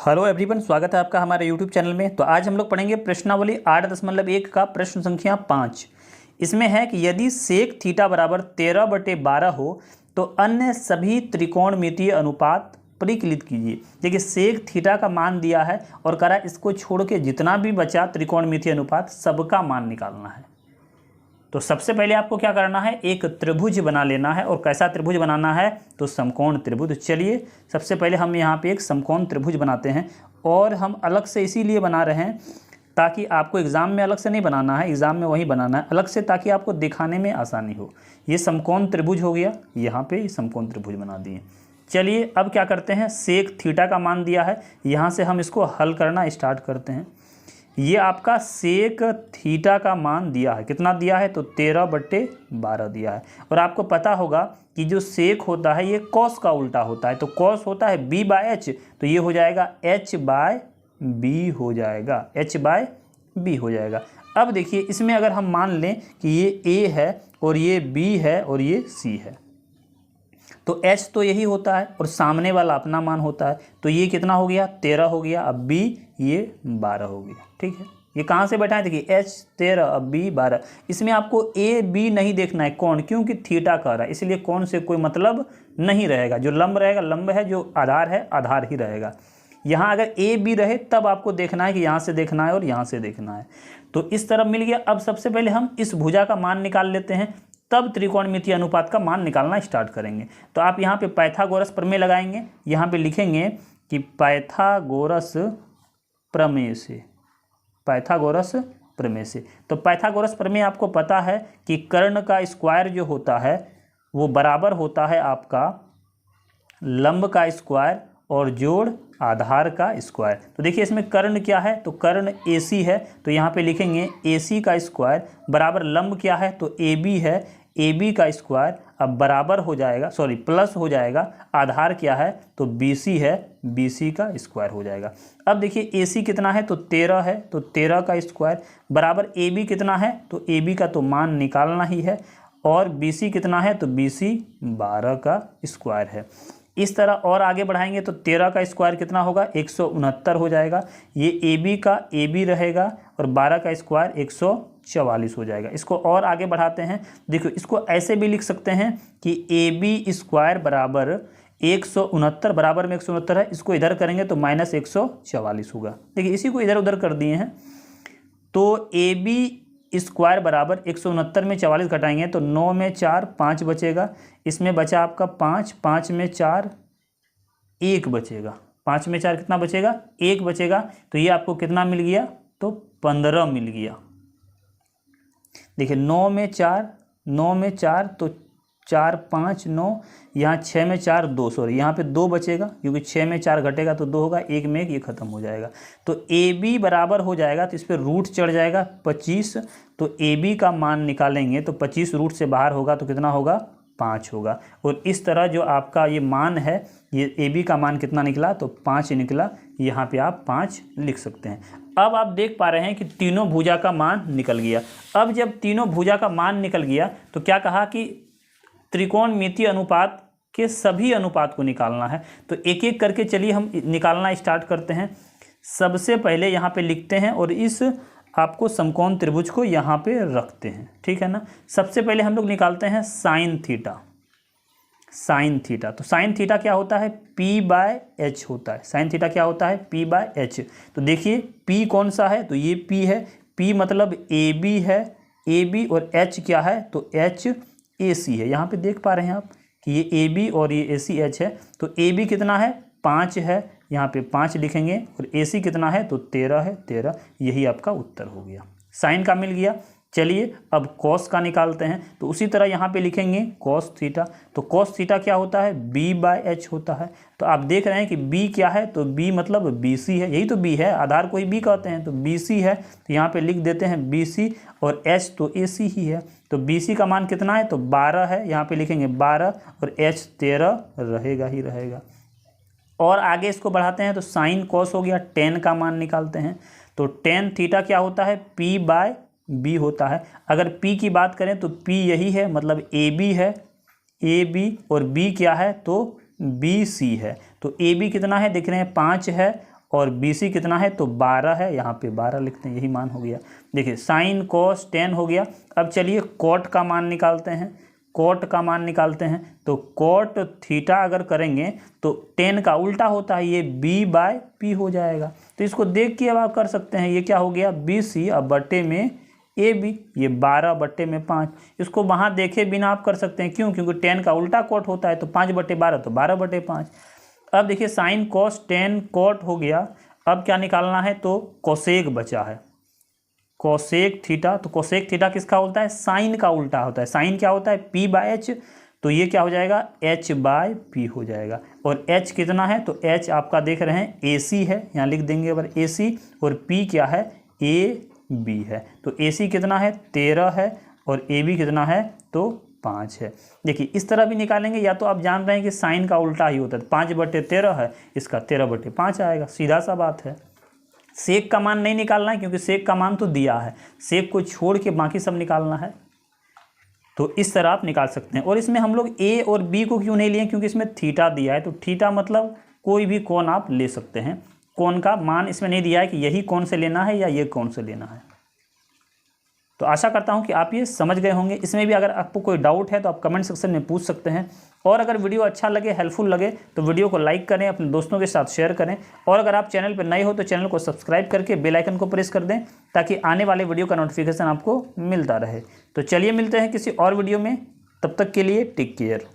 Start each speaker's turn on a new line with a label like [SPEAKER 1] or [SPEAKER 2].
[SPEAKER 1] Hello everyone, स्वागत है आपका हमारे यूट्यूब चैनल में। तो आज हम लोग पढ़ेंगे प्रश्नावली 8.1 का प्रश्न संख्या 5। इसमें है कि यदि सेक थीटा बराबर 13/12 हो तो अन्य सभी त्रिकोणमितीय अनुपात परिकलित कीजिए। देखिए, सेक थीटा का मान दिया है और करा इसको छोड़ के जितना भी बचा त्रिकोणमितीय अनुपात सबका मान निकालना है। तो सबसे पहले आपको क्या करना है, एक त्रिभुज बना लेना है। और कैसा त्रिभुज बनाना है, तो समकोण त्रिभुज। चलिए सबसे पहले हम यहाँ पे एक समकोण त्रिभुज बनाते हैं। और हम अलग से इसीलिए बना रहे हैं ताकि आपको एग्ज़ाम में अलग से नहीं बनाना है, एग्ज़ाम में वही बनाना है अलग से, ताकि आपको दिखाने में आसानी हो। ये समकोण त्रिभुज हो गया, यहाँ पे समकोण त्रिभुज बना दिए। चलिए अब क्या करते हैं, सेक थीटा का मान दिया है, यहाँ से हम इसको हल करना स्टार्ट करते हैं। ये आपका सेक थीटा का मान दिया है, कितना दिया है, तो 13/12 दिया है। और आपको पता होगा कि जो सेक होता है ये कॉस का उल्टा होता है। तो कॉस होता है b/h, तो ये हो जाएगा h/b हो जाएगा, h/b हो जाएगा। अब देखिए इसमें अगर हम मान लें कि ये a है और ये b है और ये c है, तो h तो यही होता है और सामने वाला अपना मान होता है। तो ये कितना हो गया, 13 हो गया। अब b ये 12 हो गया। ठीक है, ये कहाँ से बैठा है, देखिए h 13 अब b 12। इसमें आपको a b नहीं देखना है, कौन, क्योंकि थीटा कह रहा है, इसलिए कौन से कोई मतलब नहीं रहेगा। जो लंब रहेगा लंब है, जो आधार है आधार ही रहेगा। यहाँ अगर a b रहे तब आपको देखना है कि यहाँ से देखना है और यहाँ से देखना है। तो इस तरफ मिल गया। अब सबसे पहले हम इस भुजा का मान निकाल लेते हैं, तब त्रिकोणमितीय अनुपात का मान निकालना स्टार्ट करेंगे। तो आप यहाँ पे पाइथागोरस प्रमेय लगाएंगे, यहाँ पे लिखेंगे कि पाइथागोरस प्रमेय से, पाइथागोरस प्रमेय से। तो पाइथागोरस प्रमेय आपको पता है कि कर्ण का स्क्वायर जो होता है वो बराबर होता है आपका लंब का स्क्वायर और जोड़ आधार का स्क्वायर। तो देखिए इसमें कर्ण क्या है, तो कर्ण AC है, तो यहाँ पे लिखेंगे AC का स्क्वायर बराबर लंब क्या है, तो AB है, AB का स्क्वायर। अब बराबर हो जाएगा, सॉरी प्लस हो जाएगा, आधार क्या है, तो BC है, BC का स्क्वायर हो जाएगा। अब देखिए AC कितना है, तो 13 है, तो 13 का स्क्वायर बराबर AB कितना है, तो AB का तो मान निकालना ही है। और BC कितना है, तो BC 12 का स्क्वायर है। इस तरह और आगे बढ़ाएंगे तो 13 का स्क्वायर कितना होगा, 169 हो जाएगा। ये AB का AB रहेगा और 12 का स्क्वायर 144 हो जाएगा। इसको और आगे बढ़ाते हैं, देखो इसको ऐसे भी लिख सकते हैं कि AB स्क्वायर बराबर 169, बराबर में 169 है, इसको इधर करेंगे तो -144 होगा। देखिए इसी को इधर उधर कर दिए हैं। तो AB स्क्वायर बराबर 169 में 44 घटाएंगे तो 9 में 4 5 बचेगा। इसमें बचा आपका 5, 5 में 4 1 बचेगा, 5 में 4 कितना बचेगा, 1 बचेगा। तो ये आपको कितना मिल गया, तो 15 मिल गया। देखिए 9 में 4 तो 4 5 9, यहाँ 6 में 4 2, सॉरी यहाँ पे 2 बचेगा क्योंकि 6 में 4 घटेगा तो 2 होगा, 1 में 1 ये खत्म हो जाएगा। तो AB बराबर हो जाएगा, तो इस पर रूट चढ़ जाएगा 25। तो AB का मान निकालेंगे तो 25 रूट से बाहर होगा तो कितना होगा, 5 होगा। और इस तरह जो आपका ये मान है, ये AB का मान कितना निकला, तो 5 निकला। यहाँ पे आप 5 लिख सकते हैं। अब आप देख पा रहे हैं कि तीनों भुजा का मान निकल गया। अब जब तीनों भुजा का मान निकल गया तो क्या कहा कि त्रिकोणमितीय अनुपात के सभी अनुपात को निकालना है। तो एक एक करके चलिए हम निकालना स्टार्ट करते हैं। सबसे पहले यहाँ पे लिखते हैं और इस आपको समकोण त्रिभुज को यहाँ पे रखते हैं, ठीक है ना। सबसे पहले हम लोग निकालते हैं साइन थीटा, साइन थीटा। तो साइन थीटा क्या होता है, P/H होता है। साइन थीटा क्या होता है, P/H। तो देखिए P कौन सा है, तो ये P है, P मतलब AB है, AB और H क्या है, तो HAC है। यहाँ पे देख पा रहे हैं आप कि ये AB और ये ACH है। तो AB कितना है, 5 है, यहाँ पे 5 लिखेंगे। और AC कितना है, तो 13 है, 13। यही आपका उत्तर हो गया, साइन का मिल गया। चलिए अब कॉस का निकालते हैं। तो उसी तरह यहाँ पे लिखेंगे कॉस थीटा। तो कॉस थीटा क्या होता है, B/H होता है। तो आप देख रहे हैं कि B क्या है, तो B मतलब BC है, यही तो B है, आधार को ही B कहते हैं, तो BC है। तो यहाँ पे लिख देते हैं BC और H तो AC ही है। तो BC का मान कितना है, तो 12 है, यहाँ पे लिखेंगे 12 और H 13 रहेगा ही रहेगा। और आगे इसको बढ़ाते हैं तो साइन कॉस हो गया, tan का मान निकालते हैं। तो tan थीटा क्या होता है, P/B होता है। अगर P की बात करें तो P यही है, मतलब AB है, AB और B क्या है, तो BC है। तो AB कितना है, देख रहे हैं 5 है और BC कितना है तो 12 है, यहाँ पे 12 लिखते हैं, यही मान हो गया। देखिए साइन कॉस टेन हो गया। अब चलिए कॉट का मान निकालते हैं, कॉट का मान निकालते हैं। तो कॉट थीटा अगर करेंगे तो टेन का उल्टा होता है, ये B/P हो जाएगा। तो इसको देख के अब आप कर सकते हैं, ये क्या हो गया BC अब बट्टे में AB, ये 12/5। इसको वहाँ देखे बिना आप कर सकते हैं, क्यों? क्योंकि टेन का उल्टा कॉट होता है, तो 5/12 तो 12/5। अब देखिए साइन कॉस टेन कॉट हो गया। अब क्या निकालना है तो कोसेक बचा है, कोसेक थीटा। तो कोसेक थीटा किसका होता है? साइन का उल्टा होता है। साइन क्या होता है? P/H, तो ये क्या हो जाएगा H/P हो जाएगा। और H कितना है तो H आपका देख रहे हैं AC है, यहाँ लिख देंगे अगर AC, और P क्या है AB है। तो AC कितना है 13 है, और AB कितना है तो 5 है। देखिए इस तरह भी निकालेंगे, या तो आप जान रहे हैं कि साइन का उल्टा ही होता है, 5/13 है, इसका 13/5 आएगा, सीधा सा बात है। सेक का मान नहीं निकालना है, क्योंकि सेक का मान तो दिया है, सेक को छोड़ के बाकी सब निकालना है। तो इस तरह आप निकाल सकते हैं। और इसमें हम लोग A और B को क्यों नहीं लिए? क्योंकि इसमें थीटा दिया है, तो थीटा मतलब कोई भी कोण आप ले सकते हैं। कोण का मान इसमें नहीं दिया है कि यही कोण से लेना है या ये कोण से लेना है। तो आशा करता हूं कि आप ये समझ गए होंगे। इसमें भी अगर आपको कोई डाउट है तो आप कमेंट सेक्शन में पूछ सकते हैं। और अगर वीडियो अच्छा लगे, हेल्पफुल लगे, तो वीडियो को लाइक करें, अपने दोस्तों के साथ शेयर करें। और अगर आप चैनल पर नए हो तो चैनल को सब्सक्राइब करके बेल आइकन को प्रेस कर दें, ताकि आने वाले वीडियो का नोटिफिकेशन आपको मिलता रहे। तो चलिए मिलते हैं किसी और वीडियो में, तब तक के लिए टेक केयर।